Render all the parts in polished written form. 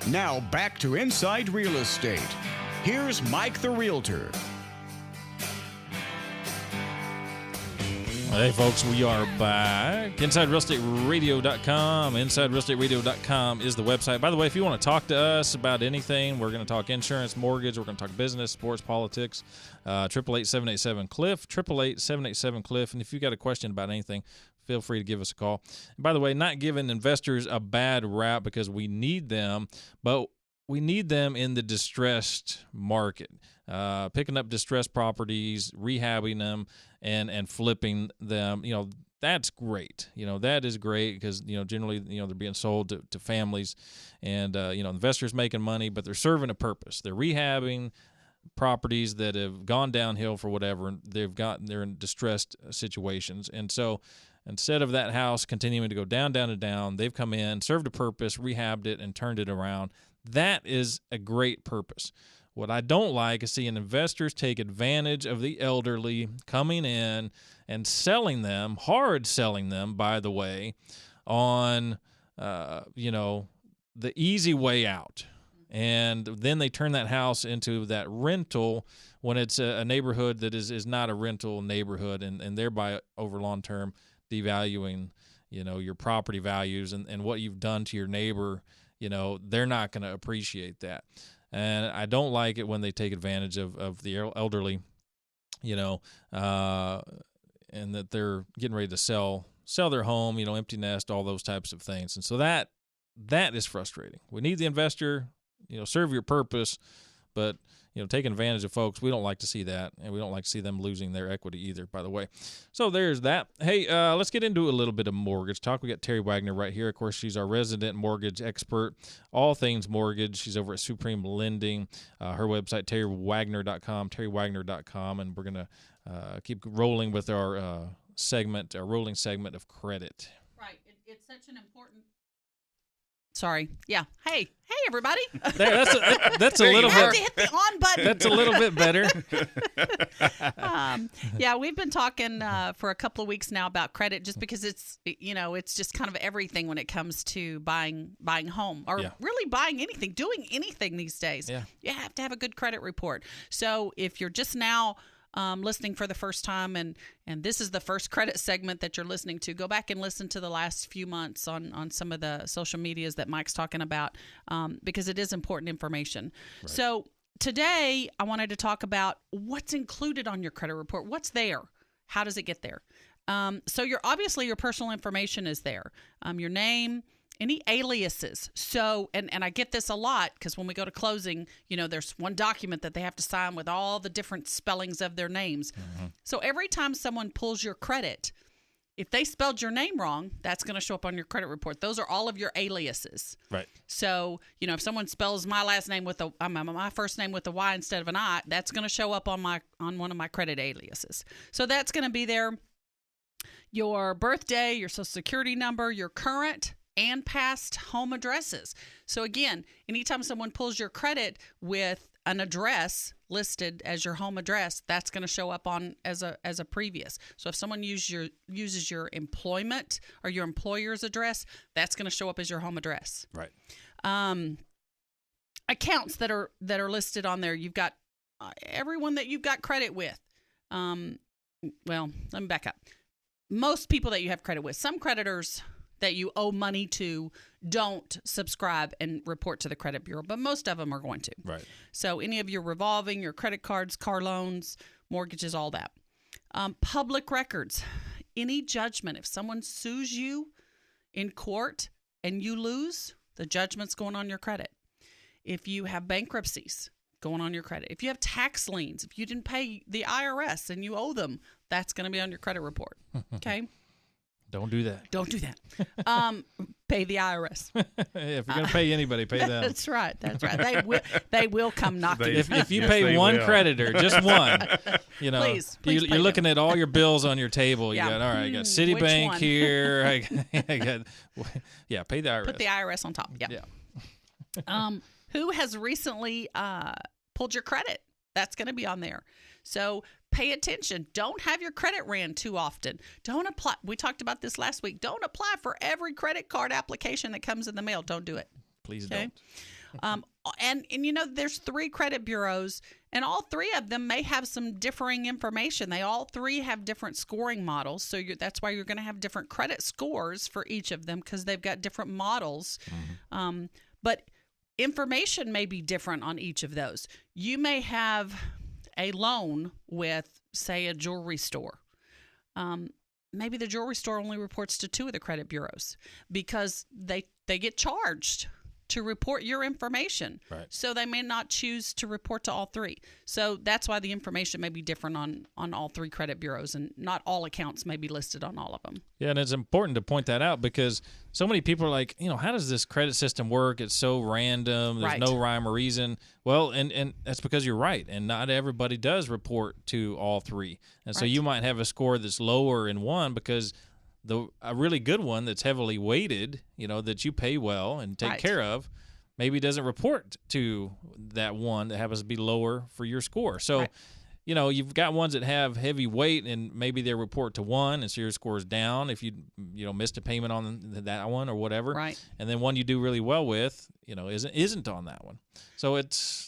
Now back to Inside Real Estate. Here's Mike the Realtor. Hey, folks, we are back. InsideRealEstateRadio.com. InsideRealEstateRadio.com is the website. By the way, if you want to talk to us about anything, we're going to talk insurance, mortgage, we're going to talk business, sports, politics. 888-787-CLIFF, 888-787-CLIFF. And if you've got a question about anything, feel free to give us a call. And by the way, not giving investors a bad rap because we need them, but we need them in the distressed market, picking up distressed properties, rehabbing them, and flipping them. That's great. That is great because, generally, they're being sold to families and, investors making money, but they're serving a purpose. They're rehabbing properties that have gone downhill for whatever, and they're in distressed situations. And so instead of that house continuing to go down, down, and down, they've come in, served a purpose, rehabbed it, and turned it around. That is a great purpose. What I don't like is seeing investors take advantage of the elderly coming in and selling them, hard selling them, by the way, on, the easy way out. And then they turn that house into that rental when it's a neighborhood that is not a rental neighborhood, and thereby over long term devaluing, your property values and what you've done to your neighbor. They're not going to appreciate that. And I don't like it when they take advantage of the elderly, and that they're getting ready to sell their home, empty nest, all those types of things. And so that is frustrating. We need the investor, serve your purpose, but taking advantage of folks, we don't like to see that, and we don't like to see them losing their equity either, by the way. So there's that. Hey, let's get into a little bit of mortgage talk. We got Terri Waggoner right here. Of course, she's our resident mortgage expert, all things mortgage. She's over at Supreme Lending. Her website, TerriWaggoner.com, TerriWaggoner.com, and we're going to keep rolling with our rolling segment of credit. Right. It's such an important... Sorry. Yeah. Hey, everybody. That's a little bit. You have to hit the on button. That's a little bit better. Yeah, we've been talking for a couple of weeks now about credit, just because it's just kind of everything when it comes to buying home or really buying anything, doing anything these days. Yeah. You have to have a good credit report. So if you're just now listening for the first time, and this is the first credit segment that you're listening to, go back and listen to the last few months on some of the social medias that Mike's talking about, because it is important information. Right. So today I wanted to talk about what's included on your credit report. What's there? How does it get there? So your personal information is there. Your name, any aliases. So, and I get this a lot because when we go to closing, there's one document that they have to sign with all the different spellings of their names. Mm-hmm. So every time someone pulls your credit, if they spelled your name wrong, that's going to show up on your credit report. Those are all of your aliases. Right. So, if someone spells my last name with my first name with a Y instead of an I, that's going to show up on one of my credit aliases. So that's going to be there. Your birthday, your social security number, your current and past home addresses. So again, anytime someone pulls your credit with an address listed as your home address, that's going to show up on as a previous. So if someone uses your employment or your employer's address, that's going to show up as your home address. Right. Accounts that are listed on there, you've got everyone that you've got credit with. Well, let me back up. Most people that you have credit with, some creditors that you owe money to don't subscribe and report to the credit bureau, but most of them are going to. Right. So any of your revolving, your credit cards, car loans, mortgages, all that. Public records, any judgment. If someone sues you in court and you lose, the judgment's going on your credit. If you have bankruptcies, going on your credit. If you have tax liens, if you didn't pay the IRS and you owe them, that's going to be on your credit report. Okay? Don't do that. Don't do that. Pay the IRS. If you're going to pay anybody, pay them. That's right. They will come knocking. If you pay one creditor, just one, please you're looking at all your bills on your table. You got I got Citibank here. I got pay the IRS. Put the IRS on top. Yeah. Who has recently pulled your credit? That's going to be on there. So pay attention. Don't have your credit ran too often. Don't apply. We talked about this last week. Don't apply for every credit card application that comes in the mail. Don't do it. Please don't. And there's 3 credit bureaus, and all 3 of them may have some differing information. They all 3 have different scoring models, so that's why you're going to have different credit scores for each of them because they've got different models. But information may be different on each of those. You may have a loan with, say, a jewelry store. Maybe the jewelry store only reports to 2 of the credit bureaus because they get charged to report your information. Right. So they may not choose to report to all 3. So that's why the information may be different on all 3 credit bureaus, and not all accounts may be listed on all of them. Yeah, and it's important to point that out because so many people are like, how does this credit system work? It's so random. There's no rhyme or reason. Well, and that's because you're right, and not everybody does report to all 3. And so you might have a score that's lower in one because a really good one that's heavily weighted, that you pay well and take care of, maybe doesn't report to that one that happens to be lower for your score. So, you've got ones that have heavy weight and maybe they report to 1 and so your score is down if you missed a payment on that one or whatever. Right. And then one you do really well with, isn't on that one. So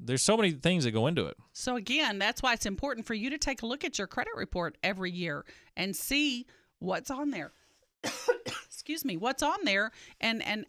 there's so many things that go into it. So again, that's why it's important for you to take a look at your credit report every year and see what's on there. Excuse me, what's on there and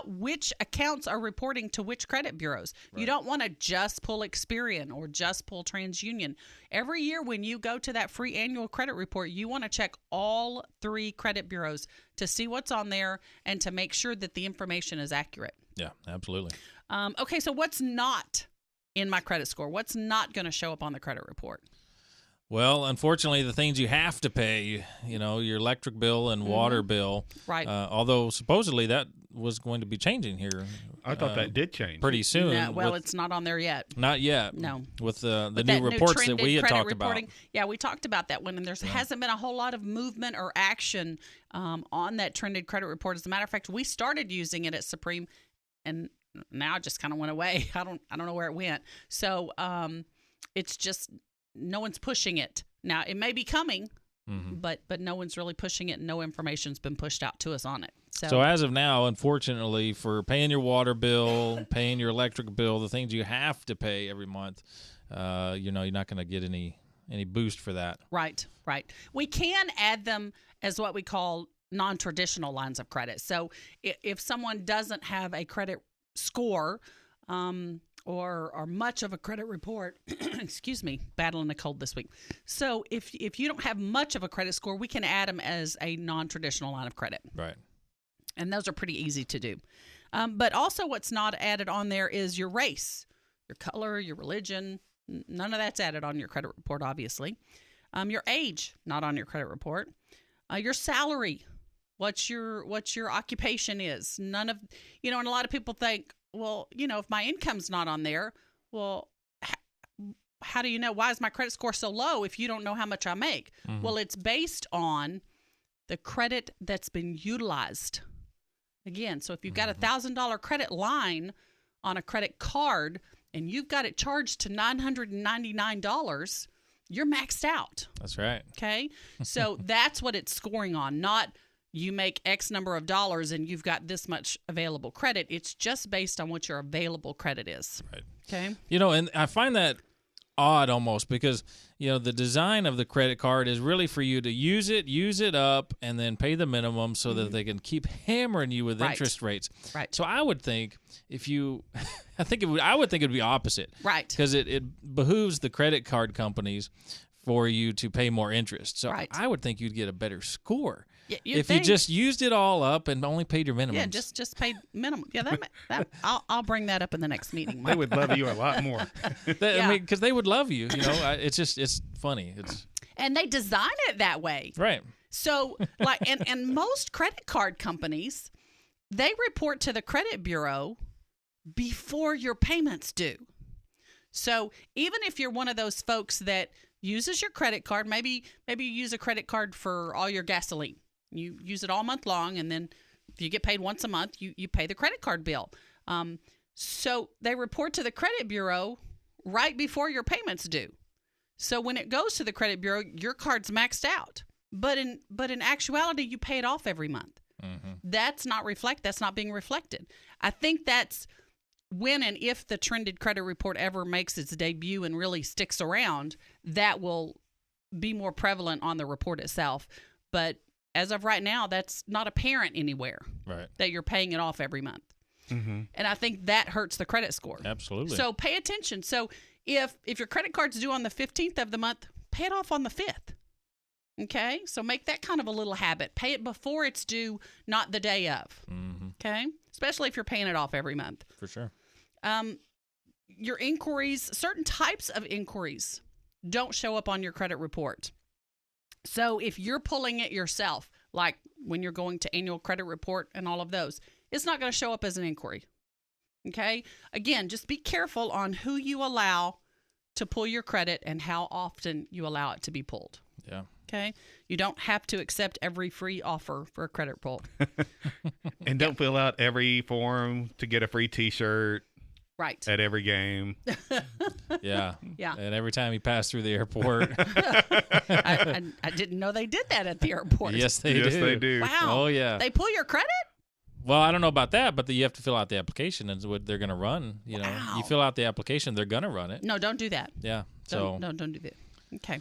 which accounts are reporting to which credit bureaus. Right. You don't want to just pull Experian or just pull TransUnion. Every year when you go to that free annual credit report, you want to check all 3 credit bureaus to see what's on there and to make sure that the information is accurate. Yeah, absolutely. Okay, so what's not in my credit score? What's not going to show up on the credit report? Well, unfortunately, the things you have to pay, your electric bill and water bill. Right. Although supposedly that was going to be changing here. I thought that did change. Pretty soon. No, well, it's not on there yet. Not yet. No. With the new reports that we had talked reporting, about. Yeah, we talked about that one, and there hasn't been a whole lot of movement or action on that trended credit report. As a matter of fact, we started using it at Supreme, and now it just kind of went away. I don't know where it went. So it's just no one's pushing it. Now, it may be coming, but no one's really pushing it, and no information's been pushed out to us on it. So as of now, unfortunately, for paying your water bill, paying your electric bill, the things you have to pay every month, you're not going to get any boost for that. Right. We can add them as what we call non-traditional lines of credit. So if someone doesn't have a credit score or much of a credit report, excuse me, battling a cold this week. So if you don't have much of a credit score, we can add them as a non-traditional line of credit. Right. And those are pretty easy to do. But also what's not added on there is your race, your color, your religion. None of that's added on your credit report, obviously. Your age, not on your credit report. Your salary, what your occupation is. None of, and a lot of people think, well, if my income's not on there, well, how do you know? Why is my credit score so low if you don't know how much I make? Well, it's based on the credit that's been utilized. Again, so if you've got a $1,000 credit line on a credit card and you've got it charged to $999, you're maxed out. That's right. Okay? So that's what it's scoring on, not you make X number of dollars and you've got this much available credit. It's just based on what your available credit is. Right. Okay? And I find that odd almost because, the design of the credit card is really for you to use it up, and then pay the minimum so that they can keep hammering you with interest rates. Right. So I would think I would think it would be opposite. Right. Because it behooves the credit card companies for you to pay more interest. So I would think you'd get a better score. If you just used it all up and only paid your minimum. Yeah, just paid minimum. Yeah, that I'll bring that up in the next meeting. They would love you a lot more. I mean, because they would love you. It's funny. And they design it that way. Right. So, and most credit card companies, they report to the credit bureau before your payments due. So even if you're one of those folks that uses your credit card, maybe you use a credit card for all your gasoline. You use it all month long, and then if you get paid once a month, you pay the credit card bill. So they report to the credit bureau right before your payments due. So when it goes to the credit bureau, your card's maxed out. But in actuality, you pay it off every month. That's not being reflected. I think that's when and if the trended credit report ever makes its debut and really sticks around, that will be more prevalent on the report itself. But as of right now, that's not apparent anywhere, right, that you're paying it off every month. Mm-hmm. And I think that hurts the credit score. Absolutely. So pay attention. So if your credit card's due on the 15th of the month, pay it off on the 5th. Okay? So make that kind of a little habit. Pay it before it's due, not the day of. Mm-hmm. Okay? Especially if you're paying it off every month. For sure. Your inquiries, certain types of inquiries don't show up on your credit report. So if you're pulling it yourself, like when you're going to annual credit report and all of those, it's not going to show up as an inquiry. Okay? Again, just be careful on who you allow to pull your credit and how often you allow it to be pulled. Yeah. Okay? You don't have to accept every free offer for a credit pull. And don't fill out every form to get a free T-shirt. Right. At every game. Yeah. Yeah. And every time you pass through the airport. I didn't know they did that at the airport. Yes, they do. Yes, they do. Wow. Oh, yeah. They pull your credit? Well, I don't know about that, but you have to fill out the application and what they're going to run. You know, Wow. you fill out the application, they're going to run it. No, don't do that. Yeah. Don't do that. Okay.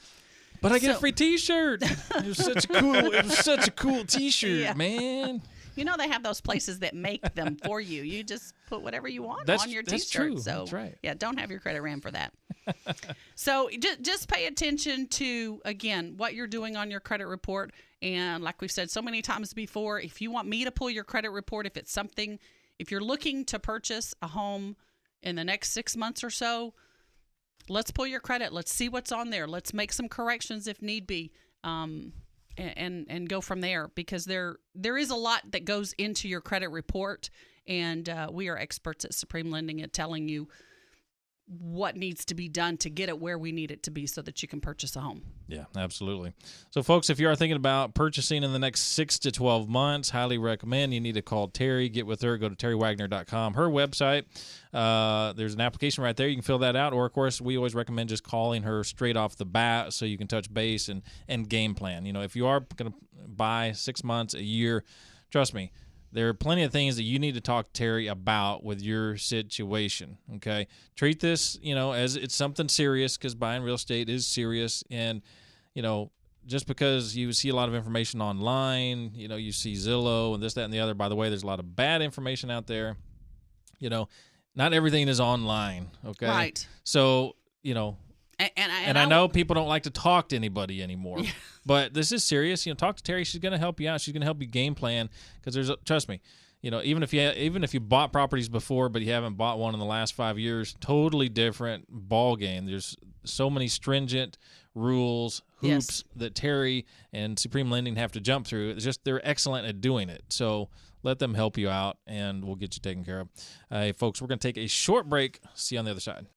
But I get a free T-shirt. It was such a cool T-shirt, man. You know they have those places that make them for you. You just put whatever you want on your T-shirt. That's true. So, that's right. Yeah, don't have your credit ran for that. So just pay attention to, again, what you're doing on your credit report. And like we've said so many times before, if you want me to pull your credit report, if you're looking to purchase a home in the next 6 months or so, let's pull your credit. Let's see what's on there. Let's make some corrections if need be. And go from there, because there is a lot that goes into your credit report, and we are experts at Supreme Lending at telling you what needs to be done to get it where we need it to be so that you can purchase a home. Yeah, absolutely. So, folks, if you are thinking about purchasing in the next 6 to 12 months, highly recommend you need to call Terri. Get with her. Go to terriwaggoner.com. Her website, there's an application right there. You can fill that out. Or, of course, we always recommend just calling her straight off the bat so you can touch base and game plan. You know, if you are going to buy 6 months, a year, trust me, there are plenty of things that you need to talk to Terri about with your situation, okay? Treat this, as it's something serious, because buying real estate is serious. And, just because you see a lot of information online, you see Zillow and this, that, and the other. By the way, there's a lot of bad information out there. Not everything is online, okay? Right. So, And I know people don't like to talk to anybody anymore, but this is serious. Talk to Terri. She's going to help you out. She's going to help you game plan, because trust me, even if you bought properties before, but you haven't bought one in the last 5 years, totally different ball game. There's so many stringent rules, hoops that Terri and Supreme Lending have to jump through. It's just they're excellent at doing it. So let them help you out, and we'll get you taken care of. Hey, folks, we're going to take a short break. See you on the other side.